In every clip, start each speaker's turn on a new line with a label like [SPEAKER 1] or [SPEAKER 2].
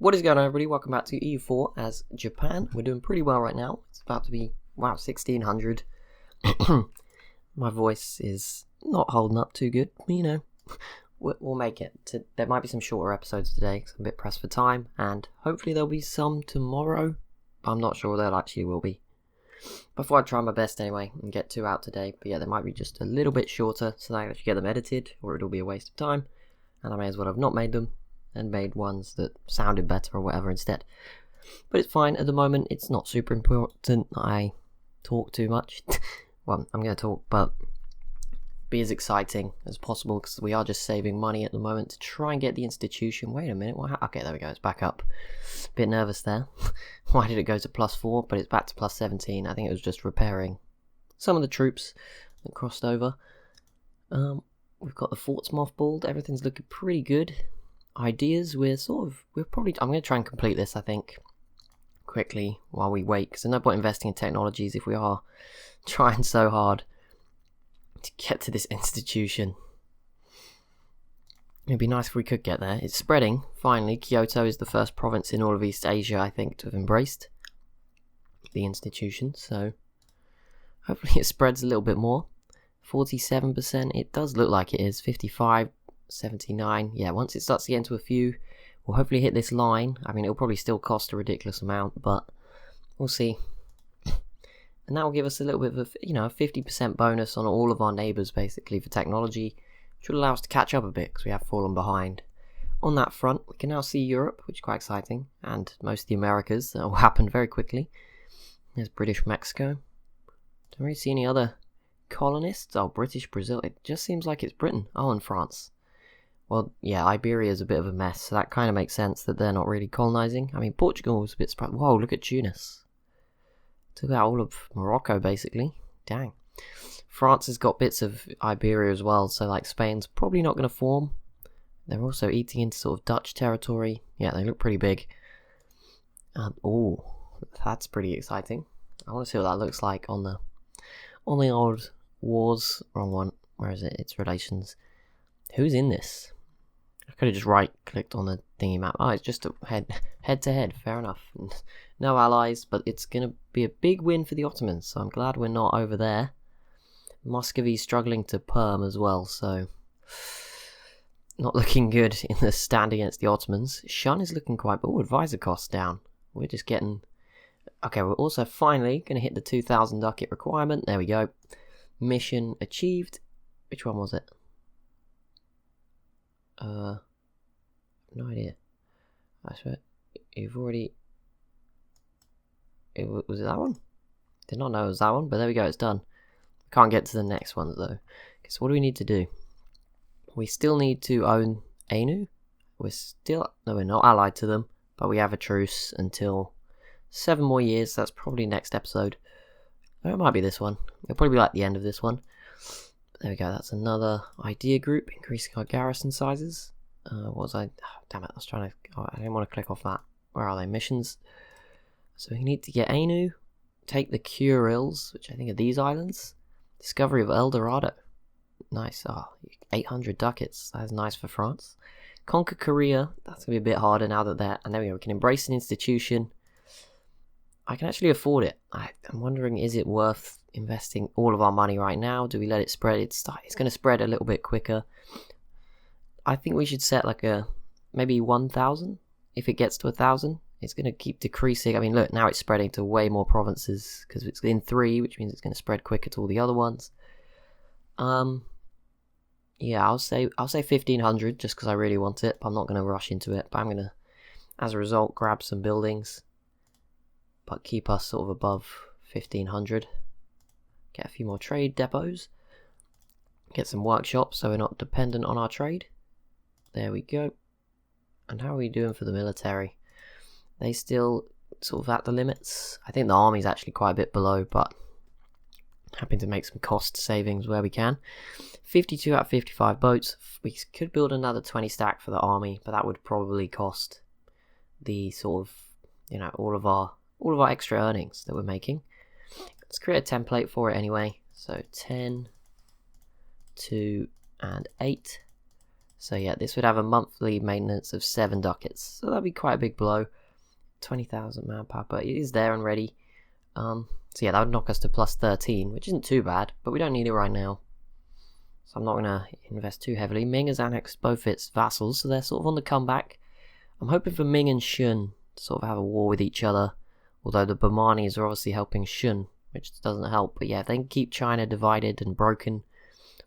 [SPEAKER 1] What is going on, everybody? Welcome back to EU4 as Japan. We're doing pretty well right now. It's about to be, wow, 1600. My voice is not holding up too good. You know, we'll make it. There might be some shorter episodes today because I'm a bit pressed for time. And hopefully there'll be some tomorrow. But I'm not sure there actually will be. Before I try my best anyway and get 2 out today. But yeah, they might be just a little bit shorter so that I actually get them edited or it'll be a waste of time. And I may as well have not made them and made ones that sounded better or whatever instead. But it's fine. At the moment, it's not super important that I talk too much. Well, I'm going to talk, but be as exciting as possible because we are just saving money at the moment to try and get the institution. Wait a minute. Okay, there we go. It's back up. Bit nervous there. Why did it go to +4? But it's back to +17. I think it was just repairing some of the troops that crossed over. We've got the forts mothballed. Everything's looking pretty good. Ideas, I'm going to try and complete this, I think, quickly while we wait, because there's no point investing in technologies if we are trying so hard to get to this institution. It'd be nice if we could get there. It's spreading, finally. Kyoto is the first province in all of East Asia, I think, to have embraced the institution, so hopefully it spreads a little bit more. 47%, it does look like it is. 55, 79, yeah, once it starts to get into a few, we'll hopefully hit this line. I mean, it'll probably still cost a ridiculous amount, but we'll see. And that will give us a little bit of a 50% bonus on all of our neighbours, basically, for technology, which will allow us to catch up a bit, because we have fallen behind. On that front, we can now see Europe, which is quite exciting, and most of the Americas. That will happen very quickly. There's British Mexico. Don't really see any other colonists. Oh, British Brazil. It just seems like it's Britain. Oh, and France. Well, yeah, Iberia is a bit of a mess, so that kind of makes sense that they're not really colonising. I mean, Portugal was a bit surprised. Whoa, look at Tunis. Took out all of Morocco, basically. Dang. France has got bits of Iberia as well, so like Spain's probably not going to form. They're also eating into sort of Dutch territory. Yeah, they look pretty big. Oh, that's pretty exciting. I want to see what that looks like on the old wars. Wrong one. Where is it? It's relations. Who's in this? I could have just right-clicked on the thingy map. Oh, it's just a head-to-head. Fair enough. No allies, but it's going to be a big win for the Ottomans, so I'm glad we're not over there. Muscovy's struggling to perm as well, so not looking good in the stand against the Ottomans. Shun is looking quite... Oh, advisor costs down. We're just getting... Okay, we're also finally going to hit the 2,000 ducat requirement. There we go. Mission achieved. Which one was it? No idea. I swear, you've already... Was it that one? Did not know it was that one, but there we go, it's done. Can't get to the next ones though. Okay, so what do we need to do? We still need to own Ainu. No, we're not allied to them, but we have a truce until 7 more years. That's probably next episode. Or it might be this one. It'll probably be like the end of this one. There we go, that's another idea group, increasing our garrison sizes. What was I? Oh, damn it, I was trying to... Oh, I didn't want to click off that. Where are they? Missions. So we need to get Ainu, take the Kurils, which I think are these islands. Discovery of El Dorado. Nice. Oh, 800 ducats. That is nice for France. Conquer Korea. That's going to be a bit harder now that they're... And there we go, we can embrace an institution. I can actually afford it. I'm wondering, is it worth investing all of our money right now? Do we let it spread? It's going to spread a little bit quicker. I think we should set like maybe 1,000. If it gets to 1,000, it's going to keep decreasing. I mean, look, now it's spreading to way more provinces because it's in 3, which means it's going to spread quicker to all the other ones. Yeah, I'll say 1,500 just because I really want it. But I'm not going to rush into it. But I'm going to, as a result, grab some buildings, but keep us sort of above 1,500. Get a few more trade depots. Get some workshops so we're not dependent on our trade. There we go. And how are we doing for the military? They still sort of at the limits. I think the army's actually quite a bit below, but happy to make some cost savings where we can. 52 out of 55 boats. We could build another 20 stack for the army, but that would probably cost the sort of, all of our extra earnings that we're making. Let's create a template for it anyway. So 10, 2, and 8. So yeah, this would have a monthly maintenance of 7 ducats. So that'd be quite a big blow. 20,000 manpower, but it is there and ready. So yeah, that would knock us to plus 13, which isn't too bad, but we don't need it right now. So I'm not going to invest too heavily. Ming has annexed both its vassals, so they're sort of on the comeback. I'm hoping for Ming and Shun to sort of have a war with each other, although the Bamanis are obviously helping Shun, which doesn't help. But yeah, if they can keep China divided and broken,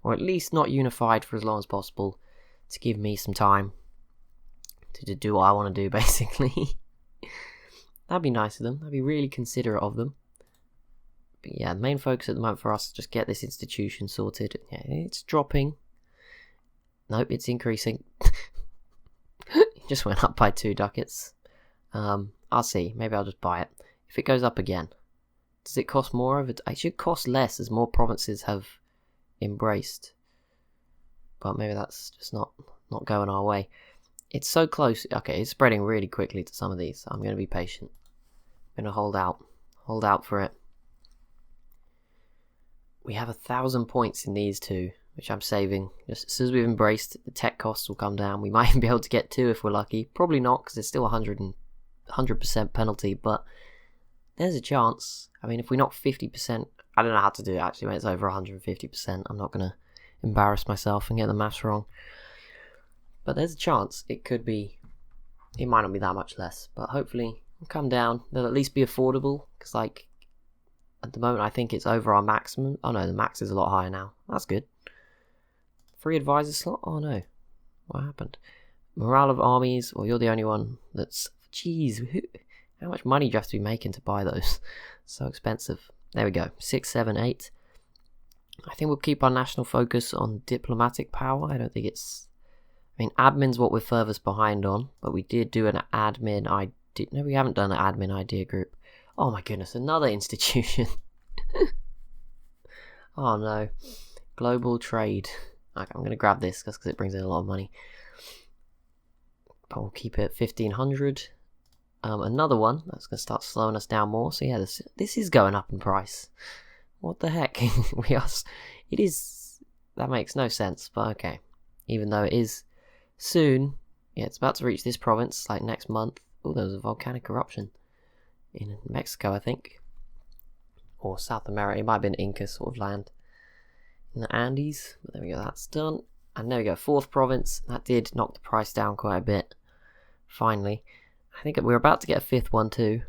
[SPEAKER 1] or at least not unified for as long as possible, to give me some time to do what I want to do, basically. That'd be nice of them. That'd be really considerate of them. But yeah, the main focus at the moment for us is just get this institution sorted. Yeah, it's dropping. Nope, it's increasing. It just went up by 2 ducats. I'll see. Maybe I'll just buy it. If it goes up again, does it cost more? It should cost less as more provinces have embraced. But maybe that's just not going our way. It's so close. Okay, it's spreading really quickly to some of these. I'm going to be patient. I'm going to hold out for it. We have 1,000 points in these two, which I'm saving. Just as soon as we've embraced, the tech costs will come down. We might even be able to get 2 if we're lucky. Probably not, because it's still 100% penalty, but there's a chance. I mean, if we knock 50%, I don't know how to do it actually when it's over 150%. I'm not going to embarrass myself and get the maths wrong. But there's a chance it might not be that much less, but hopefully it'll come down. They'll at least be affordable, because like at the moment I think it's over our maximum. Oh no, the max is a lot higher now. That's good. Free advisor slot? Oh no. What happened? Morale of armies? Well, you're the only one that's... Jeez, how much money do you have to be making to buy those? So expensive. There we go. 6, 7, 8. I think we'll keep our national focus on diplomatic power. I don't think it's... I mean, admin's what we're furthest behind on, but we did do an admin idea... No, we haven't done an admin idea group. Oh my goodness, another institution. Oh no. Global trade. Okay, I'm going to grab this because it brings in a lot of money. But we'll keep it at 1,500. Another one that's going to start slowing us down more. So yeah, this is going up in price. What the heck? It is... That makes no sense, but okay. Even though it is soon. Yeah, it's about to reach this province, like next month. Oh, there was a volcanic eruption in Mexico, I think. Or South America. It might have been Inca sort of land. In the Andes. But there we go, that's done. And there we go, 4th province. That did knock the price down quite a bit. Finally. I think we're about to get a 5th one too.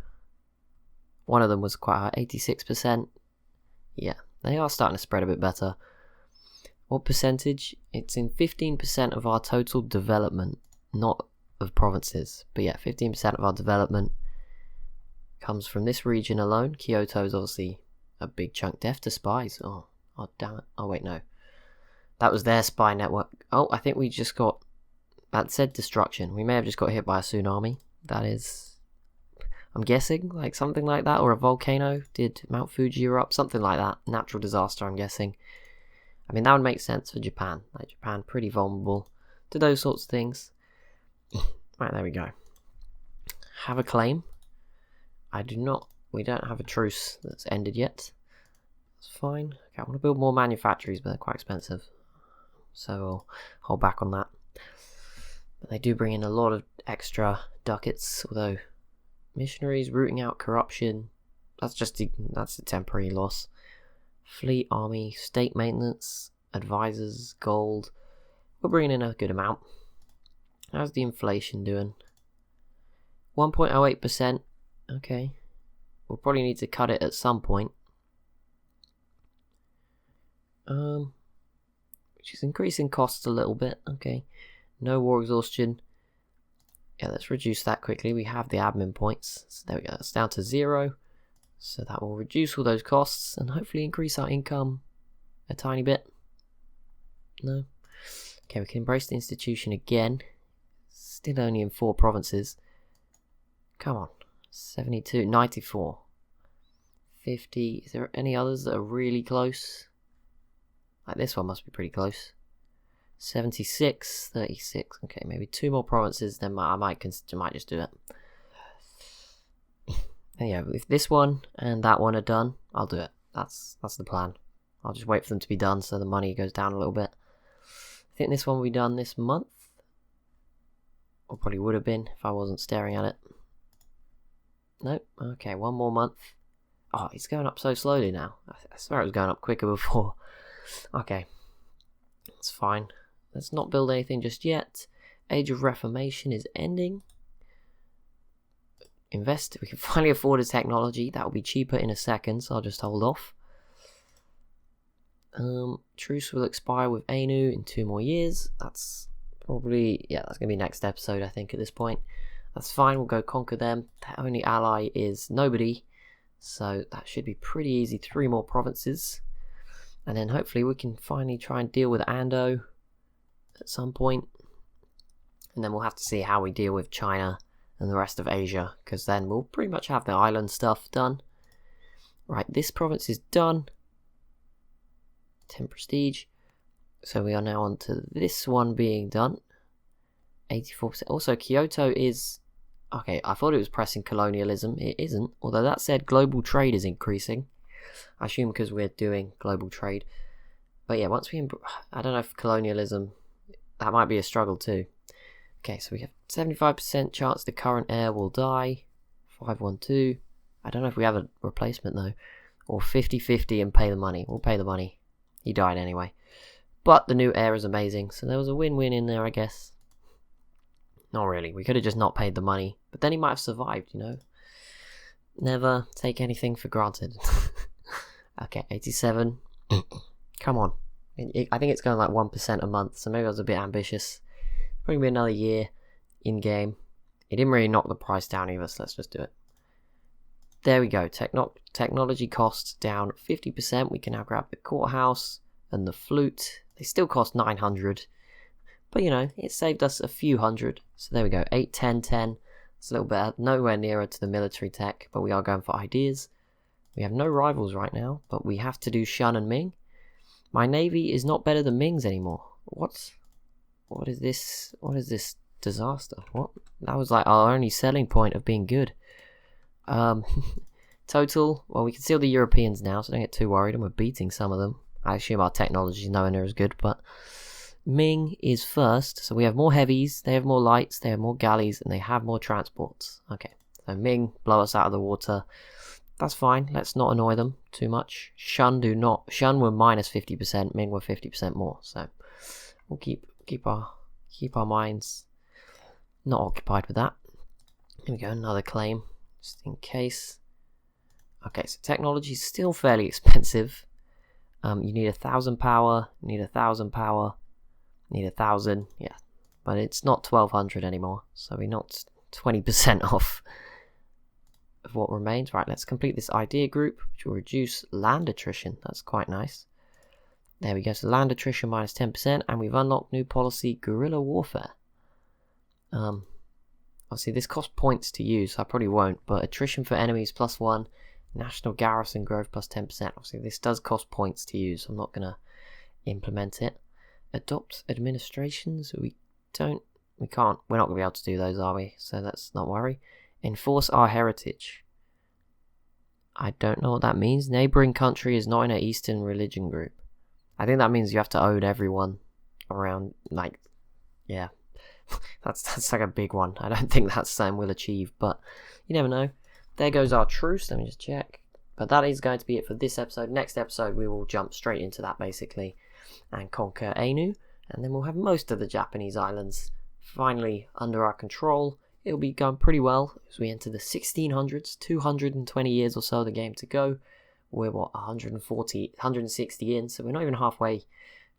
[SPEAKER 1] One of them was quite high, 86%. Yeah, they are starting to spread a bit better. What percentage? It's in 15% of our total development, not of provinces. But yeah, 15% of our development comes from this region alone. Kyoto is obviously a big chunk. Death to spies. Oh damn it. Oh wait, no. That was their spy network. Oh, I think we just got... That said destruction. We may have just got hit by a tsunami. That is... I'm guessing, like something like that. Or a volcano. Did Mount Fuji erupt? Something like that. Natural disaster, I'm guessing. I mean, that would make sense for Japan. Like, Japan, pretty vulnerable to those sorts of things. Right, there we go. Have a claim. We don't have a truce that's ended yet. That's fine. Okay, I want to build more manufactories, but they're quite expensive. So we'll hold back on that. But they do bring in a lot of extra ducats, although missionaries rooting out corruption, that's a temporary loss. Fleet, army, state maintenance, advisors, gold. We're bringing in a good amount. How's the inflation doing? 1.08%. Okay. We'll probably need to cut it at some point. Which is increasing costs a little bit. Okay. No war exhaustion. Yeah, let's reduce that quickly. We have the admin points. So there we go. That's down to 0. So that will reduce all those costs and hopefully increase our income a tiny bit. No. Okay, we can embrace the institution again. Still only in 4 provinces. Come on. 72, 94. 50. Is there any others that are really close? Like this one must be pretty close. 76, 36. Okay, maybe 2 more provinces, then I might just do it. And yeah, if this one and that one are done, I'll do it. That's the plan. I'll just wait for them to be done so the money goes down a little bit. I think this one will be done this month. Or probably would have been if I wasn't staring at it. Nope. Okay, 1 more month. Oh, it's going up so slowly now. I swear it was going up quicker before. Okay. That's fine. Let's not build anything just yet. Age of Reformation is ending. Invest. We can finally afford a technology. That will be cheaper in a second, so I'll just hold off. Truce will expire with Anu in 2 more years. That's probably, yeah, that's going to be next episode, I think, at this point. That's fine, we'll go conquer them. Their only ally is nobody, so that should be pretty easy. 3 more provinces. And then hopefully we can finally try and deal with Ando at some point. And then we'll have to see how we deal with China and the rest of Asia, because then we'll pretty much have the island stuff done. Right, this province is done. 10 prestige. So we are now on to this one being done. 84%. Also, Kyoto is... Okay, I thought it was pressing colonialism. It isn't. Although that said, global trade is increasing. I assume because we're doing global trade. But yeah, once we... I don't know if colonialism... That might be a struggle too. Okay, so we have 75% chance the current heir will die. 512. I don't know if we have a replacement though. Or 50-50 and pay the money. We'll pay the money. He died anyway. But the new heir is amazing. So there was a win-win in there, I guess. Not really. We could have just not paid the money. But then he might have survived, you know. Never take anything for granted. Okay, 87. Come on. I think it's going like 1% a month. So maybe I was a bit ambitious. Probably be another year in-game. It didn't really knock the price down either, so let's just do it. There we go. Technology costs down 50%. We can now grab the courthouse and the flute. They still cost 900. But, you know, it saved us a few hundred. So there we go. 8, 10, 10. It's a little better. Nowhere nearer to the military tech, but we are going for ideas. We have no rivals right now, but we have to do Shun and Ming. My navy is not better than Ming's anymore. What is this? What is this disaster? What? That was like our only selling point of being good. Total, well, we can see all the Europeans now, so don't get too worried, and we're beating some of them. I assume our technology is nowhere near as good, but Ming is first, so we have more heavies, they have more lights, they have more galleys, and they have more transports. Okay, so Ming, blow us out of the water. That's fine, let's not annoy them too much. Shun were minus 50%, Ming were 50% more, so we'll keep our minds not occupied with that. Here we go, another claim, just in case. Okay, so technology is still fairly expensive. You need 1,000 power, you need 1,000 power, you need 1,000, yeah. But it's not 1,200 anymore, so we're not 20% off of what remains. Right, let's complete this idea group, which will reduce land attrition. That's quite nice. There we go, so land attrition minus 10%, and we've unlocked new policy, guerrilla warfare. Obviously this costs points to use, so I probably won't, but attrition for enemies +1, national garrison growth +10%. Obviously this does cost points to use, so I'm not going to implement it. Adopt administrations, we're not going to be able to do those, are we? So let's not worry. Enforce our heritage. I don't know what that means. Neighbouring country is not in an Eastern religion group. I think that means you have to own everyone around, like, yeah. that's like a big one. I don't think that's something we'll achieve, but you never know. There goes our truce. Let me just check. But that is going to be it for this episode. Next episode, we will jump straight into that, basically, and conquer Anu, and then we'll have most of the Japanese islands finally under our control. It'll be going pretty well as we enter the 1600s, 220 years or so of the game to go. We're, 160 in, so we're not even halfway, which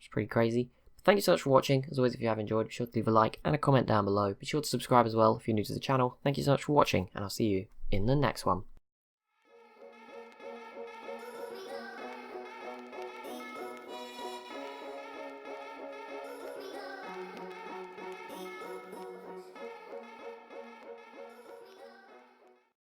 [SPEAKER 1] is pretty crazy. Thank you so much for watching. As always, if you have enjoyed, be sure to leave a like and a comment down below. Be sure to subscribe as well if you're new to the channel. Thank you so much for watching, and I'll see you in the next one.